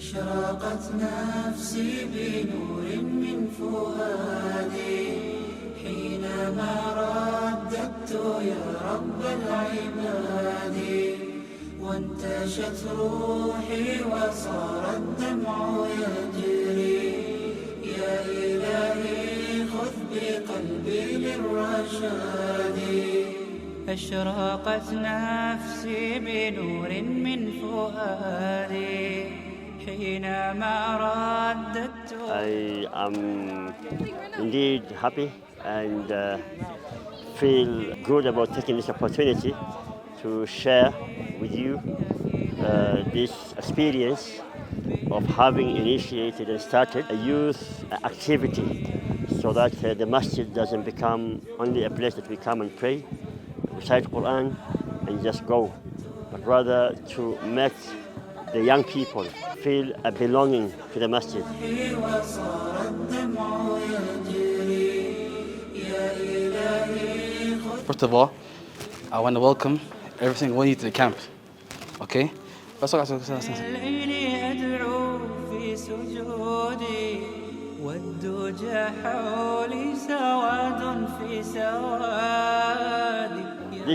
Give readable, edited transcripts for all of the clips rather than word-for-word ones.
أشرقت نفسي بنور من فؤادي حينما رددت يا رب العباد، وانتشت روحي وصار الدمع يجري. يا إلهي خذ بقلبي للرشاد. أشرقت نفسي بنور من فؤادي حينما رددت. I am indeed happy and feel good about taking this opportunity to share with you this experience of having initiated and started a youth activity so that the masjid doesn't become only a place that we come and pray, recite Quran and just go, but rather to make the young people feel a belonging to the masjid. First of all, I want to welcome every single one of you to the camp. Okay? This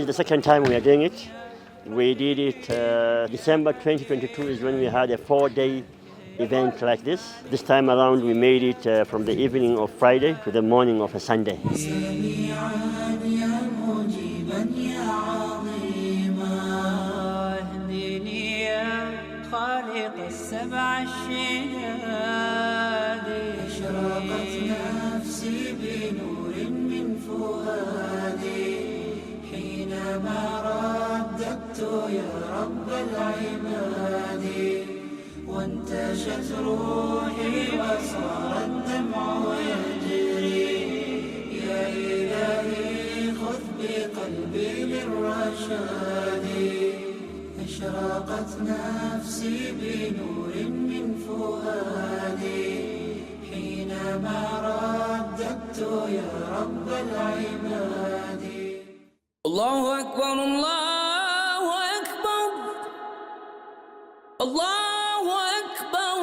is the second time we are doing it. We did it December 2022 is when we had a 4-day event like this. This time around we made it from the evening of Friday to the morning of a Sunday. أشرقت نفسي بنور من فؤادي حينما رددت يا رب العباد، وانتشت روحي وصار الدمع يجري. يا إلهي خذ بقلبي للرشاد. أشرقت نفسي بنور من فؤادي حينما رددت يا رب العباد. الله أكبر الله أكبر الله أكبر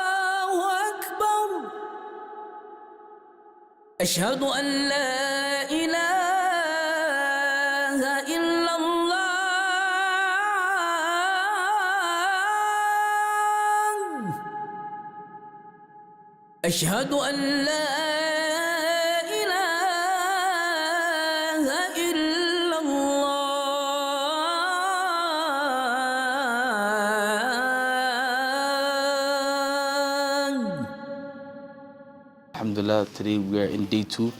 الله أكبر. أشهد أن لا إله إلا الله. أشهد أن لا إله إلا الله. Alhamdulillah, today we are in day 2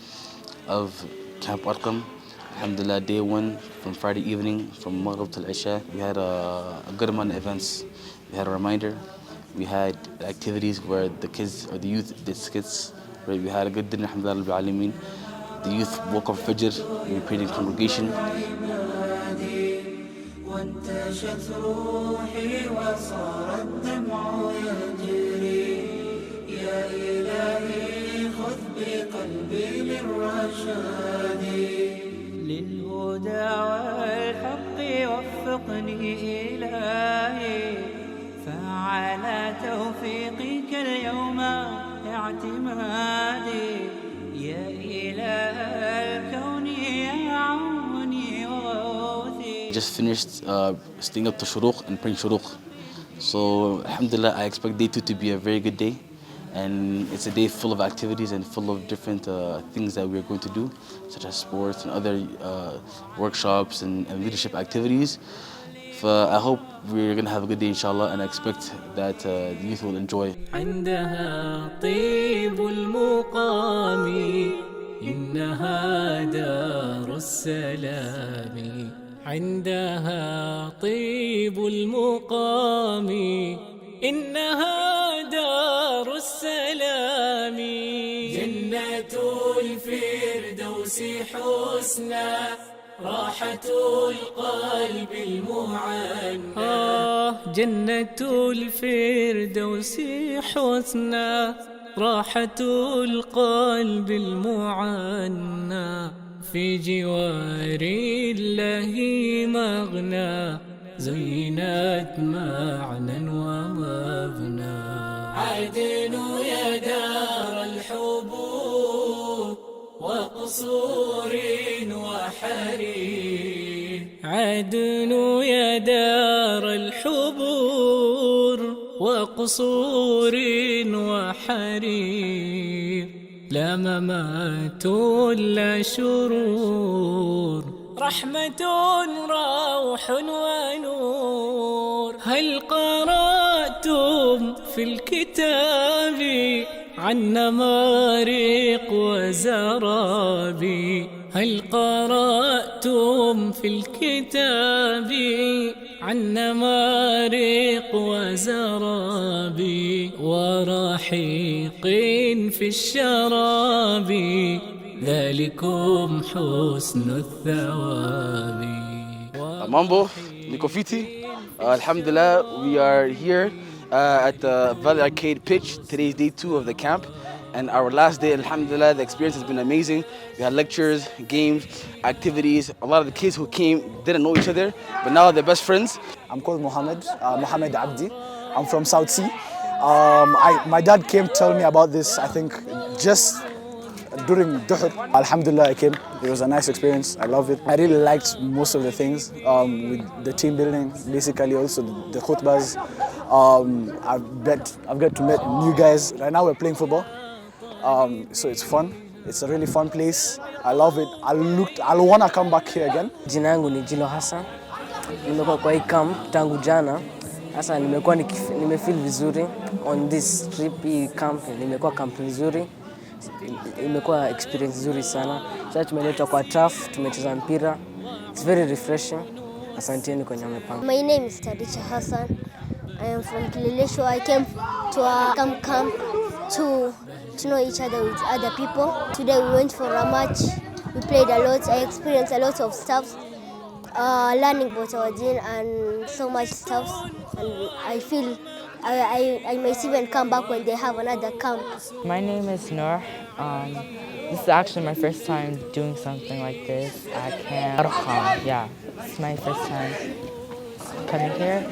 of Camp Arqam. Alhamdulillah, day 1 from Friday evening, from Maghrib till Isha. We had a good amount of events. We had a reminder. We had activities where the kids or the youth did skits. We had a good dinner, alhamdulillah, Rabbil Alameen. The youth woke up Fajr, we prayed in congregation. وانتشت روحي وصار الدمع يجري. يا إلهي خذ بقلبي للرشاد. للهدى والحق وفقني إلهي، فعلى توفيقك اليوم اعتمادي. يا إله الكون يا عوني وغوثي. Just finished staying up to Shuruq and praying Shuruq. So, alhamdulillah, I expect day 2 to be a very good day. And it's a day full of activities and full of different things that we're going to do, such as sports and other workshops and leadership activities. I hope we're going to have a good day, inshallah, and I expect that the youth will enjoy. عندها طيب المقام إنها دار السلام. عندها طيب المقام إنها دار السلام. جنة الفردوس حسنى راحة القلب المعنى. جنة الفردوس حسنى راحة القلب المعنى. في جوار الله مغنى زينت معنى ومبنى عدن يا دار الحبور وقصور وحرير عدن يا دار الحبور وقصور وحرير لا ممات لا شرور رحمة روح ونور هل قرأتم في الكتاب عن نمارق وزرابي هل قرأتم في الكتاب عن نمارق وزرابي ورحيق في الشراب ذلكم حسن الثواب. Mambo, Nikofiti. Alhamdulillah, we are here at the Valley Arcade pitch. Today's day 2 of the camp. And our last day, alhamdulillah, the experience has been amazing. We had lectures, games, activities. A lot of the kids who came didn't know each other, but now they're best friends. I'm called Mohammed Abdi. I'm from South Sea. My dad came to tell me about this, I think, just during Duhur. Alhamdulillah, I came. It was a nice experience. I love it. I really liked most of the things with the team building, basically also the khutbahs. I've got to meet new guys. Right now we're playing football. So it's fun. It's a really fun place. I love it. I want to come back here again. Jina yangu ni Jilo Hassan. Nimekuwa kwa hii camp tangu jana. Sasa nimefeel vizuri on this trip. Hii camp nimekuwa camp vizuri. Imekuwa experience nzuri sana. Sasa tumeletwa kwa turf, tumecheza mpira. It's very refreshing. Asanteni kwa nyamepanga. My name is Tadicha Hassan. I am from Kilelesho. I came to a camp to know each other with other people. Today we went for a match. We played a lot. I experienced a lot of stuff, learning about our deen and so much stuff. And I feel I might even come back when they have another camp. My name is Noor. This is actually my first time doing something like this at Camp Arqam. Yeah, it's my first time coming here.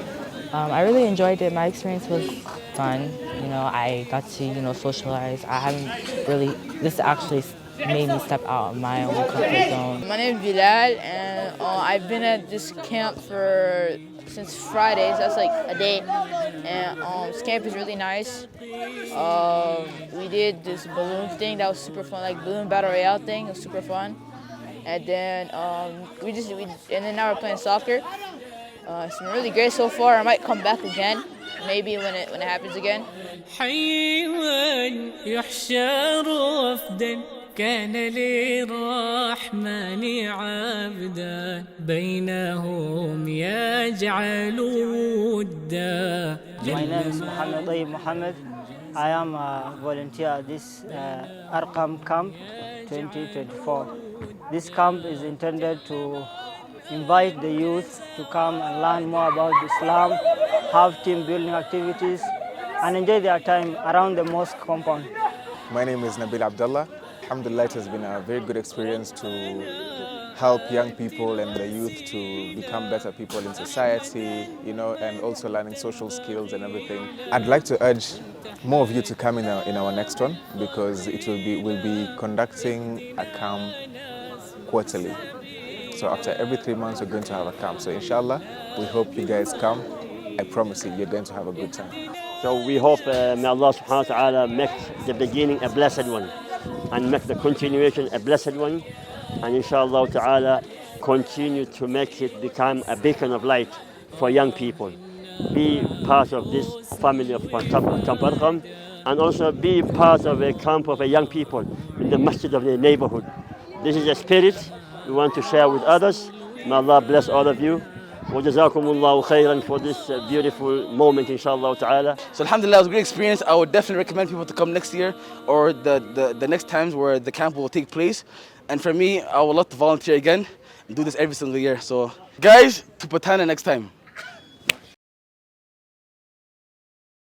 I really enjoyed it. My experience was fun. You know, I got to, socialize. I haven't really, this actually made me step out of my own comfort zone. My name is Bilal, and I've been at this camp since Friday, so that's like a day. And this camp is really nice. We did this balloon thing that was super fun, like balloon battle royale thing. It was super fun. And then and then now we're playing soccer. It's been really great so far. I might come back again, maybe when it happens again. حيوان يحشر وفدا كان للرحمن عبدا بينهم يجعل ودا. My name is Mohammed Mohammed. I am a volunteer at this Arqam camp 2024. This camp is intended to invite the youth to come and learn more about Islam, have team building activities, and enjoy their time around the mosque compound. My name is Nabil Abdullah. Alhamdulillah, it has been a very good experience to help young people and the youth to become better people in society, and also learning social skills and everything. I'd like to urge more of you to come in our next one, because we'll be conducting a camp quarterly. So after every 3 months, we're going to have a camp. So inshallah, we hope you guys come. I promise you, you're going to have a good time. So we hope may Allah subhanahu wa ta'ala make the beginning a blessed one and make the continuation a blessed one, and inshallah ta'ala continue to make it become a beacon of light for young people. Be part of this family of Camp Arqam, and also be part of a camp of young people in the masjid of the neighborhood. This is a spirit we want to share with others. May Allah bless all of you. وجزاكم الله خيرا for this beautiful moment, inshallah ta'ala. So alhamdulillah, it was a great experience. I would definitely recommend people to come next year or the next times where the camp will take place. And for me, I would love to volunteer again and do this every single year. So guys, to Patana next time.